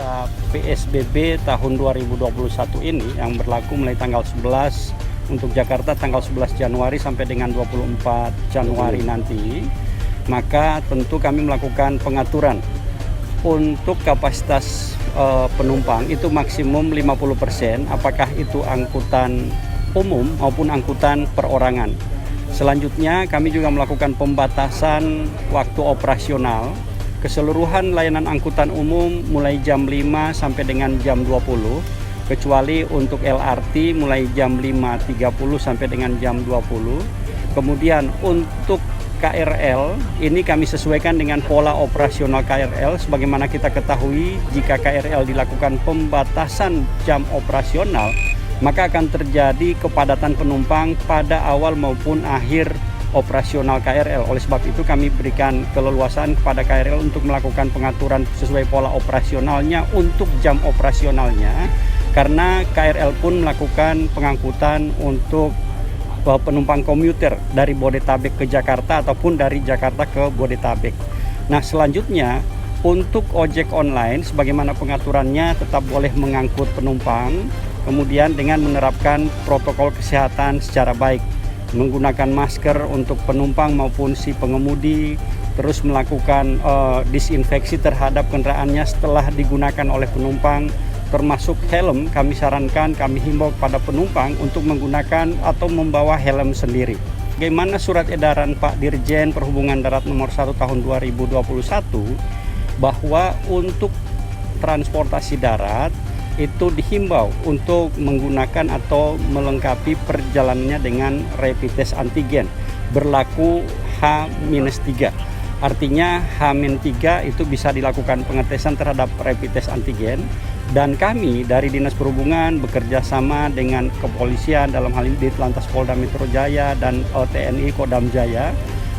masa PSBB tahun 2021 ini yang berlaku mulai tanggal 11 untuk Jakarta tanggal 11 Januari sampai dengan 24 Januari nanti, maka tentu kami melakukan pengaturan untuk kapasitas penumpang itu maksimum 50%, apakah itu angkutan umum maupun angkutan perorangan. Selanjutnya kami juga melakukan pembatasan waktu operasional keseluruhan layanan angkutan umum mulai jam 5 sampai dengan jam 20, kecuali untuk LRT mulai jam 5.30 sampai dengan jam 20. Kemudian untuk KRL ini kami sesuaikan dengan pola operasional KRL. Sebagaimana kita ketahui, jika KRL dilakukan pembatasan jam operasional, maka akan terjadi kepadatan penumpang pada awal maupun akhir operasional KRL. Oleh sebab itu kami berikan keleluasaan kepada KRL untuk melakukan pengaturan sesuai pola operasionalnya untuk jam operasionalnya, karena KRL pun melakukan pengangkutan untuk penumpang komuter dari Bodetabek ke Jakarta ataupun dari Jakarta ke Bodetabek. Nah, selanjutnya untuk ojek online sebagaimana pengaturannya tetap boleh mengangkut penumpang, kemudian dengan menerapkan protokol kesehatan secara baik, menggunakan masker untuk penumpang maupun si pengemudi, terus melakukan disinfeksi terhadap kendaraannya setelah digunakan oleh penumpang, termasuk helm. Kami sarankan, kami himbau kepada penumpang untuk menggunakan atau membawa helm sendiri. Bagaimana surat edaran Pak Dirjen Perhubungan Darat nomor 1 tahun 2021 bahwa untuk transportasi darat itu dihimbau untuk menggunakan atau melengkapi perjalanannya dengan rapid test antigen berlaku H-3. Artinya H-3 itu bisa dilakukan pengetesan terhadap rapid test antigen, dan kami dari Dinas Perhubungan bekerja sama dengan kepolisian, dalam hal ini Ditlantas Polda Metro Jaya dan TNI Kodam Jaya,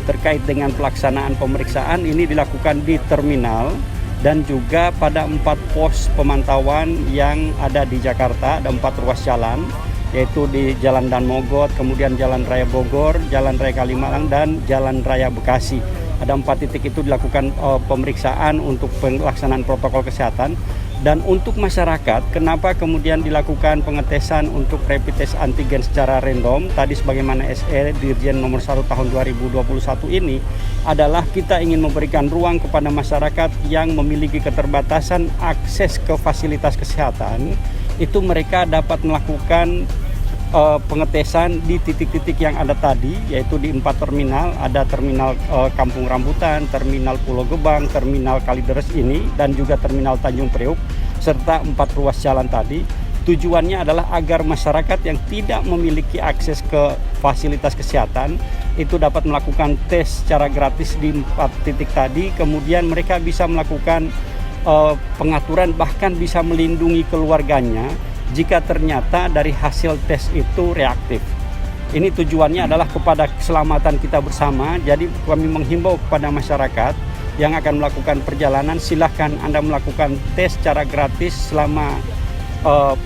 terkait dengan pelaksanaan pemeriksaan ini dilakukan di terminal dan juga pada 4 pos pemantauan yang ada di Jakarta. Ada 4 ruas jalan, yaitu di Jalan Dan Mogot, kemudian Jalan Raya Bogor, Jalan Raya Kalimalang, dan Jalan Raya Bekasi. Ada 4 titik itu dilakukan pemeriksaan untuk pelaksanaan protokol kesehatan. Dan untuk masyarakat, kenapa kemudian dilakukan pengetesan untuk rapid test antigen secara random tadi sebagaimana SE Dirjen nomor 1 tahun 2021 ini adalah kita ingin memberikan ruang kepada masyarakat yang memiliki keterbatasan akses ke fasilitas kesehatan, itu mereka dapat melakukan pengetesan di titik-titik yang ada tadi, yaitu di 4 terminal. Ada terminal Kampung Rambutan, terminal Pulau Gebang, terminal Kalideres ini, dan juga terminal Tanjung Priuk, serta 4 ruas jalan tadi. Tujuannya adalah agar masyarakat yang tidak memiliki akses ke fasilitas kesehatan itu dapat melakukan tes secara gratis di 4 titik tadi. Kemudian mereka bisa melakukan pengaturan, bahkan bisa melindungi keluarganya jika ternyata dari hasil tes itu reaktif. Ini tujuannya adalah kepada keselamatan kita bersama. Jadi kami menghimbau kepada masyarakat yang akan melakukan perjalanan, silahkan Anda melakukan tes secara gratis selama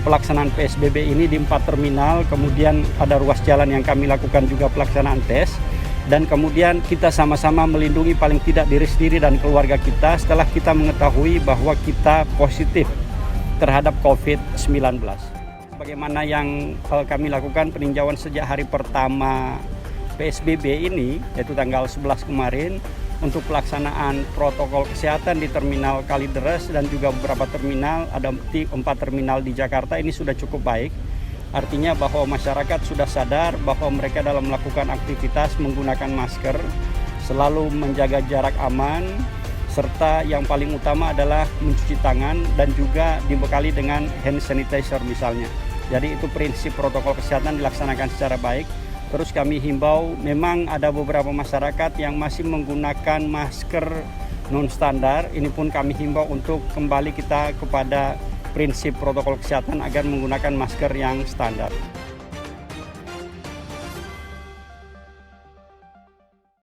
pelaksanaan PSBB ini di 4 terminal. Kemudian ada ruas jalan yang kami lakukan juga pelaksanaan tes, dan kemudian kita sama-sama melindungi paling tidak diri sendiri dan keluarga kita setelah kita mengetahui bahwa kita positif terhadap COVID-19. Bagaimana yang kami lakukan peninjauan sejak hari pertama PSBB ini, yaitu tanggal 11 kemarin, untuk pelaksanaan protokol kesehatan di terminal Kalideres dan juga beberapa terminal, ada 4 terminal di Jakarta, ini sudah cukup baik. Artinya bahwa masyarakat sudah sadar bahwa mereka dalam melakukan aktivitas menggunakan masker, selalu menjaga jarak aman, serta yang paling utama adalah mencuci tangan dan juga dibekali dengan hand sanitizer misalnya. Jadi itu prinsip protokol kesehatan dilaksanakan secara baik. Terus kami himbau, memang ada beberapa masyarakat yang masih menggunakan masker non standar. Ini pun kami himbau untuk kembali kita kepada prinsip protokol kesehatan agar menggunakan masker yang standar.